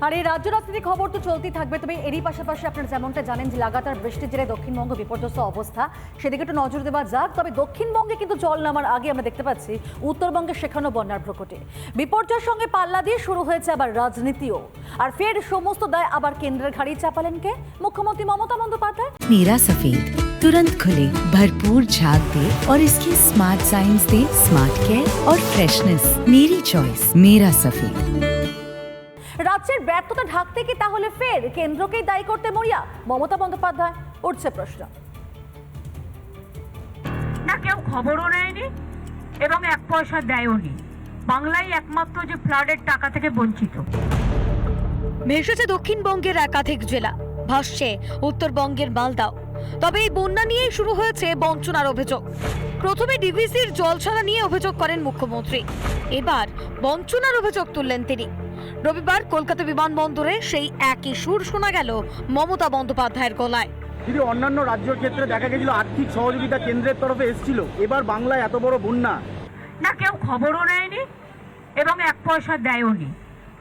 আর এই রাজ্য রাজনীতি খবর তো চলতেই থাকবে, তবে এরই পাশাপাশি আপনারা যেমনটা জানেন যে লাগাতার বৃষ্টির জেরে দক্ষিণবঙ্গ বিপর্যস্ত অবস্থা, সেদিকে একটু নজর দেওয়া যাক। তবে দক্ষিণবঙ্গে কিন্তু জল নামার আগে আমরা দেখতে পাচ্ছি উত্তরবঙ্গে সেখানেও বন্যার প্রকটে। বিপর্যয়ের সঙ্গে পাল্লা দিয়ে শুরু হয়েছে আবার রাজনীতিও, আর ফের সমস্ত দায় আবার কেন্দ্রের ঘাড়ি চাপালেন কে? মুখ্যমন্ত্রী মমতা বন্দ্যোপাধ্যায়। मेरा सफेद तुरंत खुले, भरपूर झाग दे और इसकी स्मार्ट साइंस दे स्मार्ट केयर और फ्रेशनेस। मेरी चॉइस मेरा सफेद। রাজ্যের ব্যর্থতা ঢাকতে কি তাহলে ফের কেন্দ্রকেই দায়ী করতে মরিয়া মমতা বন্দ্যোপাধ্যায়? উঠছে প্রশ্ন। না কেউ খবরও নেয়নি এবং এক পয়সা দেয়ওনি। বাংলাই একমাত্র যে ফ্লাডের টাকা থেকে বঞ্চিত। ভেসেছে দক্ষিণবঙ্গের একাধিক জেলা, ভাসছে উত্তরবঙ্গের মালদাও। তবে এই বন্যা নিয়েই শুরু হয়েছে বঞ্চনার অভিযোগ। প্রথমে ডিভিসির জল ছাড়া নিয়ে অভিযোগ করেন মুখ্যমন্ত্রী, এবার বঞ্চনার অভিযোগ তুললেন তিনি। রবিবার কলকাতা বিমানবন্দরে সেই একই সুর শোনা গেল মমতা বন্দ্যোপাধ্যায়ের গলায়। যদি অন্যান্য রাজ্যের ক্ষেত্রে দেখা গেছিল আর্থিক সহযোগিতা কেন্দ্রের তরফে এসেছিল, এবার বাংলায় এত বড় বন্যা। না কেউ খবরও নেয়নি এবং এক পয়সা দেয়ওনি।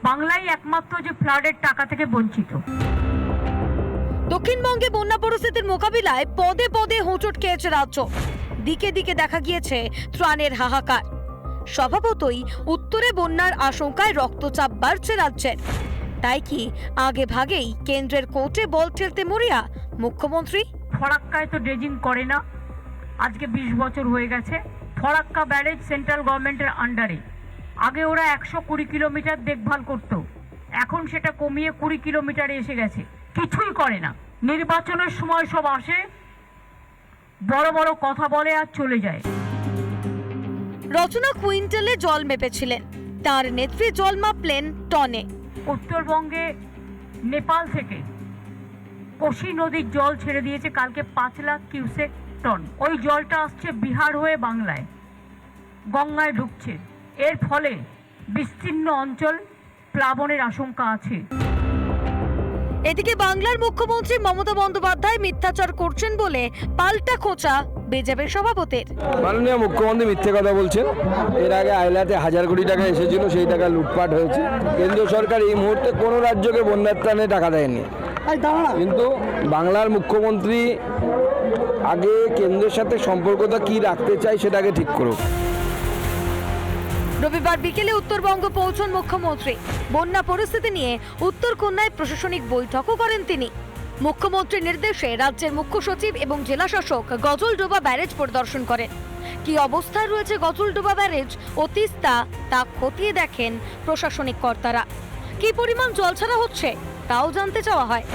বাংলাই একমাত্র যে ফ্লাডের টাকা থেকে বঞ্চিত। দক্ষিণবঙ্গে বন্যা পরিস্থিতির মোকাবিলায় পদে পদে হোঁচট খেয়েছে রাজ্য। দিকে দিকে দেখা গিয়েছে ত্রাণের হাহাকার। স্বভাবতই উত্তরে বন্যার আশঙ্কায় রক্তচাপ বাড়ছে রাজ্যের। তাই কি আগে ভাগেই কেন্দ্রের কোর্টে বল ঠেলতে মরিয়া মুখ্যমন্ত্রী? ফরাক্কায় তো ড্রেজিং করে না, আজকে 20 বছর হয়ে গেছে। ফরাক্কা ব্যারেজ সেন্ট্রাল গভর্নমেন্টের আন্ডারে। আগে ওরা 120 কিলোমিটার দেখভাল করত, এখন সেটা কমিয়ে 20 কিলোমিটারে এসে গেছে। কিছুই করে না। নির্বাচনের সময় সব আসে, বড় বড় কথা বলে আর চলে যায়। রচনা কুইন্টালে জল মেপেছিলেন, তার নেত্রী জল মাপলেন টনে। উত্তরবঙ্গে নেপাল থেকে কোশি নদীর জল ছেড়ে দিয়েছে কালকে 5 লাখ কিউসেক টন। ওই জলটা আসছে বিহার হয়ে বাংলায়, গঙ্গায় ঢুকছে। এর ফলে বিস্তীর্ণ অঞ্চল প্লাবনের আশঙ্কা আছে। এদিকে বাংলার মুখ্যমন্ত্রী মমতা বন্দ্যোপাধ্যায় মিথ্যাচার করছেন বলে পাল্টা খোঁচা বিজেপির সভাপতির। মাননীয় মুখ্যমন্ত্রী মিথ্যে কথা বলছেন। এর আগে আইলাতে 1000 কোটি টাকা এসেছিল, সেই টাকা লুটপাট হয়েছে। কেন্দ্র সরকার এই মুহূর্তে কোনো রাজ্যকে বন্যার ত্রাণে টাকা দেয়নি, কিন্তু বাংলার মুখ্যমন্ত্রী আগে কেন্দ্রের সাথে সম্পর্কটা কি রাখতে চাই সেটাকে ঠিক করুক। রবিবার বিকেলে উত্তরবঙ্গ পৌঁছন মুখ্যমন্ত্রী। বন্যা পরিস্থিতি নিয়ে উত্তরকন্যায় প্রশাসনিক বৈঠকও করেন তিনি। মুখ্যমন্ত্রীর নির্দেশে রাজ্যের মুখ্য সচিব এবং জেলা শাসক গজলডোবা ব্যারেজ পরিদর্শন করেন। কি অবস্থায় রয়েছে গজলডোবা ব্যারেজ ও তিস্তা তা খতিয়ে দেখেন প্রশাসনিক কর্তারা। কি পরিমাণ জল ছাড়া হচ্ছে তাও জানতে চাওয়া হয়।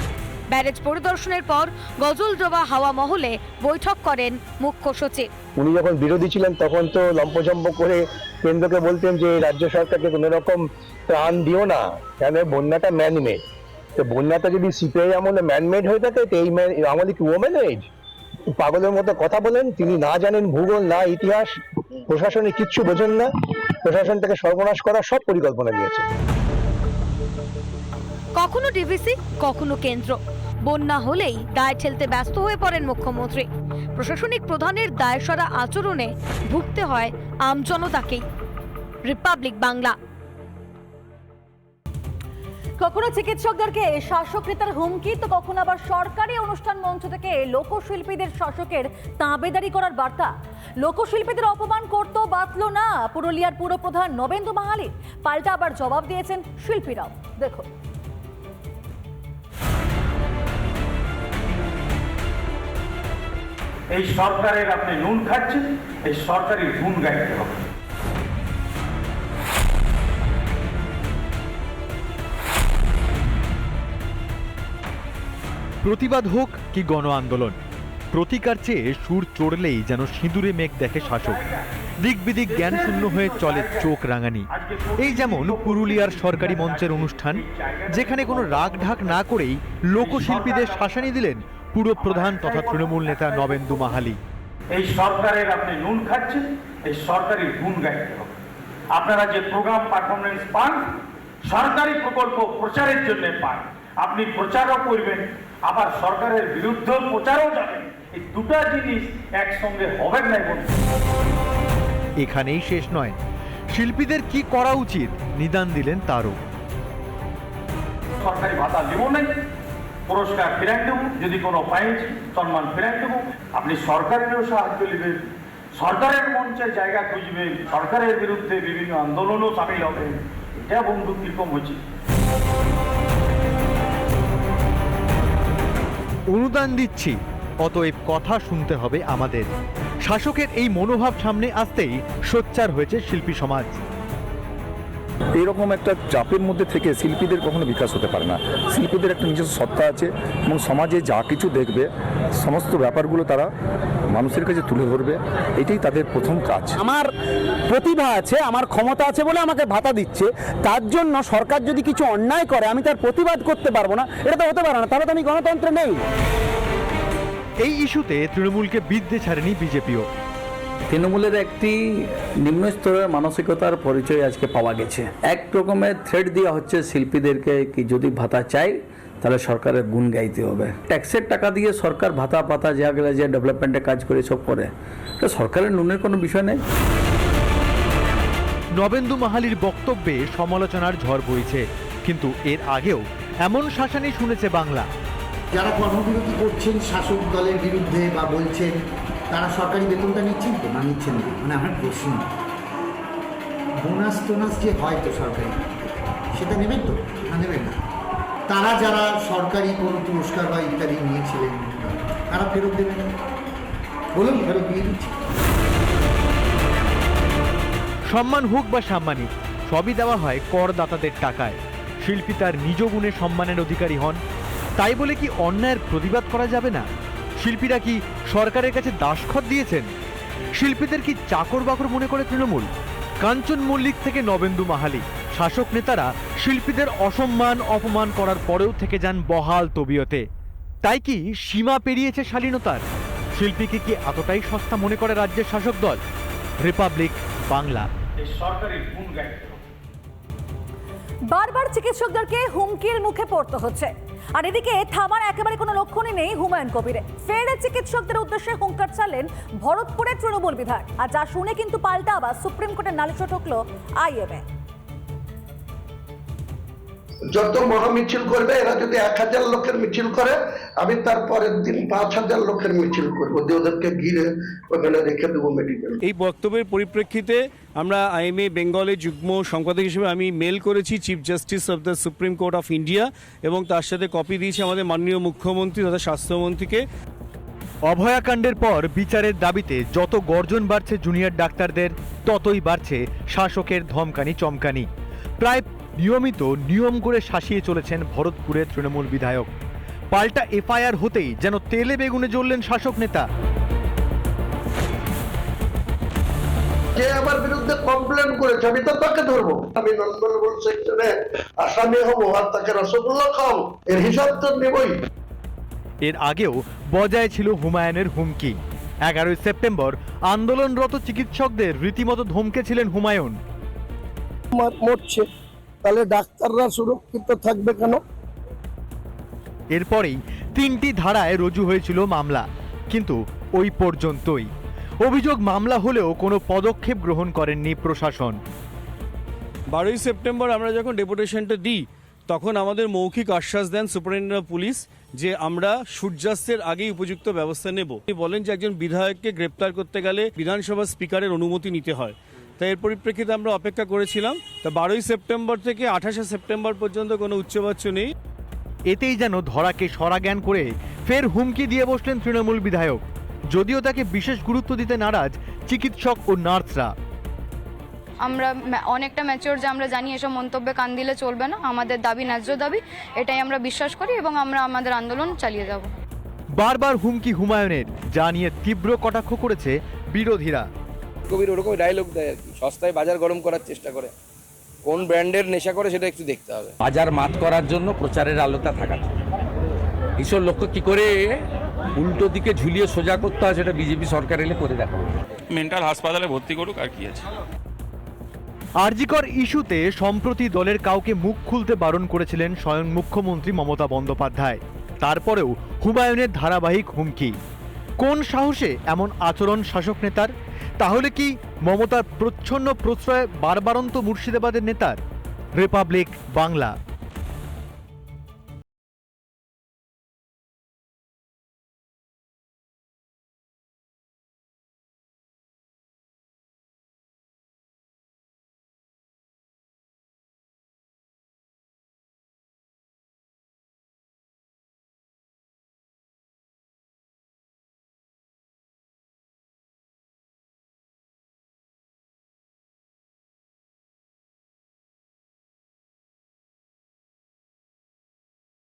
ব্যারেজ পরিদর্শনের পর গজলডোবা হাওয়া মহলে বৈঠক করেন মুখ্য সচিব। উনি যখন বিরোধী ছিলেন তখন তো লম্পজম্প করে কেন্দ্রকে বলতেন যে রাজ্য সরকারকে কোনো রকম ত্রাণ দিও না, কেন বন্যাটা ম্যানমেড। তো বন্যাটা যদি সিপিআই আমলে ম্যানমেড হয়ে থাকে তো এই আমলে কি ওমেন এজ? পাগলের মতো কথা বলেন। তিনি না জানেন ভূগোল, না ইতিহাস, প্রশাসনে কিচ্ছু বোঝেন না। প্রশাসন থেকে সর্বনাশ করার সব পরিকল্পনা নিয়েছে। কখনো ডিভিসি, কখনো কেন্দ্র। বন্যা হলেই দায় ঠেলতে ব্যস্ত হয়ে পড়েন মুখ্যমন্ত্রী। প্রশাসনিক প্রধানের দায়সারা আচরণে ভুগতে হয় আমজনতাকেই। রিপাবলিক বাংলা। কখনো চিকিৎসকদেরকে শাসক নেতার হুমকি, তো কখনো আবার সরকারি অনুষ্ঠান মঞ্চ থেকে লোকশিল্পীদের শাসকের তাবেদারি করার বার্তা। লোকশিল্পীদের অপমান করতেও বাতলো না পুরুলিয়ার পুরপ্রধান নবেন্দু মাহালির। পাল্টা আবার জবাব দিয়েছেন শিল্পীরাও। দেখুন। এই সরকারের আপনি নুন খাচ্ছেন, এই সরকারের গুণ গাইতে হবে। প্রতিবাদ হোক কি গণ আন্দোলন, প্রতিকার চেয়ে সুর চড়লেই যেন সিঁদুরে মেঘ দেখে শাসক। দিক বিদিক জ্ঞান শূন্য হয়ে চলে চোখ রাঙানি। এই যেমন পুরুলিয়ার সরকারি মঞ্চের অনুষ্ঠান, যেখানে কোনো রাগ ঢাক না করেই লোকশিল্পীদের শাসানি দিলেন পুরপ্রধান তথা তৃণমূল নেতা নবেন্দু মাহালি। এই সরকারের আপনি নুন খাচ্ছেন, এই সরকারের গুণ গাইতে হবে। আপনারা যে প্রোগ্রাম পারফরমেন্স পান, সরকারি প্রকল্প প্রচারের জন্য পান। আপনি প্রচারও করবেন, আবার সরকারের বিরুদ্ধে প্রচারও যাবেন। এই দুটো জিনিস একসঙ্গে হবে না। এখানেই শেষ নয়, শিল্পীদের কি করা উচিত নিদান দিলেন তারও। সরকারি ভাতা দেব নাই, পুরস্কার ফিরাই দেবো, যদি কোনো পাইছি সম্মান ফিরাই দেবো। আপনি সরকারেরও সাহায্য নেবেন, সরকারের মঞ্চের জায়গা খুঁজবেন, সরকারের বিরুদ্ধে বিভিন্ন আন্দোলনও সামিল হবেন। এটা বন্ধু কিরকম হচ্ছে? অনুদান দিচ্ছি, অতএব কথা শুনতে হবে আমাদের। শাসকের এই মনোভাব সামনে আসতেই সোচ্চার হয়েছে শিল্পী সমাজ। এইরকম একটা চাপের মধ্যে থেকে শিল্পীদের কখনো বিকাশ হতে পারে না। শিল্পীদের একটা নিজস্ব সত্তা আছে এবং সমাজে যা কিছু দেখবে সমস্ত ব্যাপারগুলো তারা মানুষের কাছে তুলে ধরবে, এটাই তাদের প্রথম কাজ। আমার প্রতিভা আছে, আমার ক্ষমতা আছে বলে আমাকে ভাতা দিচ্ছে, তার জন্য সরকার যদি কিছু অন্যায় করে আমি তার প্রতিবাদ করতে পারবো না, এটা তো হতে পারে না, তাহলে তো আমি গণতন্ত্রে নেই। এই ইস্যুতে তৃণমূলকে বিদ্যে ছাড়েনি বিজেপিও। তৃণমূলের একটি নিম্ন স্তরের মানসিকতার পরিচয় আজকে পাওয়া গেছে। এক রকমের থ্রেট দেওয়া হচ্ছে শিল্পীদেরকে কি যদি ভাতা চাই তাহলে সরকারের গুণ গাইতে হবে। ট্যাক্সের টাকা দিয়ে সরকার ভাতা পাতা যা গেলে যে ডেভেলপমেন্টের কাজ করে সব করে, তো সরকারের নুনের কোনো বিষয় নেই। নবেন্দু মাহালির বক্তব্যে সমালোচনার ঝড় বইছে, কিন্তু এর আগেও এমন শাসানি শুনেছে বাংলা। যারা কর্মবিরতি করছেন শাসক দলের বিরুদ্ধে বা বলছেন, তারা সরকারি বেতনটা নিচ্ছেন তো না নিচ্ছেন না? মানে আমার প্রশ্ন, বোনাস টোনাস যে হয় তো সরকারি, সেটা নেবেন তো না নেবেন না? তারা যারা সরকারি কোনো পুরস্কার বা ইত্যাদি নিয়েছিলেন তারা ফেরত দেবেন না? বলুন, ফেরত দিয়ে দিচ্ছি। সম্মান হোক বা সাম্মানিক, সবই দেওয়া হয় করদাতাদের টাকায়। শিল্পী তার নিজ গুণে সম্মানের অধিকারী হন, তাই বলে কি অন্যায়ের প্রতিবাদ করা যাবে না? শিল্পীরা কি সরকারের কাছে দাসখত দিয়েছেন? শিল্পীদের কি চাকর বাকর মনে করে তৃণমূল? কাঞ্চন মল্লিক থেকে নবেন্দু মাহালি, শাসক নেতারা শিল্পীদের অসম্মান অপমান করার পরেও থেকে যান বহাল তবিয়তে। তাই কি সীমা পেরিয়েছে শালীনতার? শিল্পীকে কি এতটাই সস্তা মনে করে রাজ্যের শাসক দল? রিপাবলিক বাংলা। এই সরকারি গুণ গাইতে হবে। বারবার চিকিৎসকদেরকে হুমকির মুখে পড়তে হচ্ছে, আর এদিকে থামার একেবারে কোনো লক্ষণই নেই হুমায়ুন কবিরে। ফের চিকিৎসকদের উদ্দেশ্যে হুঙ্কার চালেন ভরতপুরের তৃণমূল বিধায়ক, আর যা শুনে কিন্তু পাল্টা আবার সুপ্রিম কোর্টের নালিশও ঠকলো আইএমএ। যত মহামিছিল করবে, এরা যদি 1000 লোকের মিছিল করে, আমি তার পরের দিন 5000 লোকের মিছিল করবো, ওদেরকে ঘিরে ওখানে রেখে দেবো মেডিকেল। এই বক্তব্যের পরিপ্রেক্ষিতে আমরা আইএমএ বেঙ্গলের যুগ্ম সম্পাদক হিসেবে আমি মেল করেছি chief justice of the supreme court of India, এবং তার সাথে কপি দিয়েছি আমাদের মাননীয় মুখ্যমন্ত্রী তথা স্বাস্থ্যমন্ত্রীকে। অভয়াকাণ্ডের পর বিচারের দাবিতে যত গর্জন বাড়ছে জুনিয়র ডাক্তারদের, ততই বাড়ছে শাসকের ধমকানি চমকানি। প্রায় নিয়মিত নিয়ম করে শাসিয়ে চলেছেন ভরতপুরের তৃণমূল বিধায়ক। পাল্টা এফআইআর হতেই যেন তেলে বেগুনে জ্বললেন শাসক নেতা। যে আমার বিরুদ্ধে কমপ্লেন করেছে আমি তো তাকে ধরবো, আমি নন্দনবন সেকশনে আসামি হবো আর তাকে রসগোল্লা খাও, এর হিসাব তো নেবই। এর আগেও বজায় ছিল হুমায়ুনের হুমকি। 11 সেপ্টেম্বর আন্দোলনরত চিকিৎসকদের রীতিমতো ধমকেছিলেন হুমায়ুন। মরছে, তাহলে ডাক্তাররা সুরক্ষিত থাকবে কেন? এরপরেই 3টি ধারায় রুজু হয়েছিল মামলা, কিন্তু ওই পর্যন্তই। অভিযোগ মামলা হলেও কোনো পদক্ষেপ গ্রহণ করেননি প্রশাসন। 12 সেপ্টেম্বর আমরা যখন ডেপুটেশনটা দিই, তখন আমাদের মৌখিক আশ্বাস দেন সুপারিনটেন্ডেন্ট অফ পুলিশ যে আমরা সূর্যাস্তের আগেই উপযুক্ত ব্যবস্থা নেব। তিনি বলেন যে একজন বিধায়ককে গ্রেপ্তার করতে গেলে বিধানসভা স্পিকারের অনুমতি নিতে হয়। তাই এর পরিপ্রেক্ষিতে আমরা অপেক্ষা করেছিলাম। তা 12 সেপ্টেম্বর থেকে 28 সেপ্টেম্বর পর্যন্ত কোনো উচ্চবাচ্য নেই। এতেই যেন ধরাকে সরাজ্ঞান করে ফের হুমকি দিয়ে বসলেন তৃণমূল বিধায়ক, যদিও তাকে বিশেষ গুরুত্ব দিতে নারাজ চিকিৎসক ও নার্সরা। আমরা অনেকটা ম্যাচিওর যে আমরা জানি এসব মন্তব্যে কান দিলে চলবে না, আমাদের দাবি ন্যায্য দাবি, এটাই আমরা বিশ্বাস করি এবং আমরা আমাদের আন্দোলন চালিয়ে যাব। বারবার হুমকি হুমায়ুনের, যা নিয়ে তীব্র কটাক্ষ করেছে বিরোধীরা। কবির ওরকম ডায়লগ দেয় আর কি, সস্তায় বাজার গরম করার চেষ্টা করে। কোন ব্র্যান্ডের নেশা করে সেটা একটু দেখতে হবে। বাজার মাত করার জন্য প্রচারের আলোটা থাকা, এইসব লক্ষ্য কি করে উল্টো দিকে ঝুলিয়ে সোজা করতে হয় সেটা বিজেপি সরকার এলে করে দেখাবো। মেন্টাল হাসপাতালে ভর্তি করুক, আর কি আছে। আরজিকর ইস্যুতে সম্প্রতি দলের কাউকে মুখ খুলতে বারণ করেছিলেন স্বয়ং মুখ্যমন্ত্রী মমতা বন্দ্যোপাধ্যায়। তারপরেও হুমায়ুনের ধারাবাহিক হুমকি। কোন সাহসে এমন আচরণ শাসক নেতার? তাহলে কি মমতার প্রচ্ছন্ন প্রশ্রয় বারবারন্ত মুর্শিদাবাদের নেতার? রিপাবলিক বাংলা।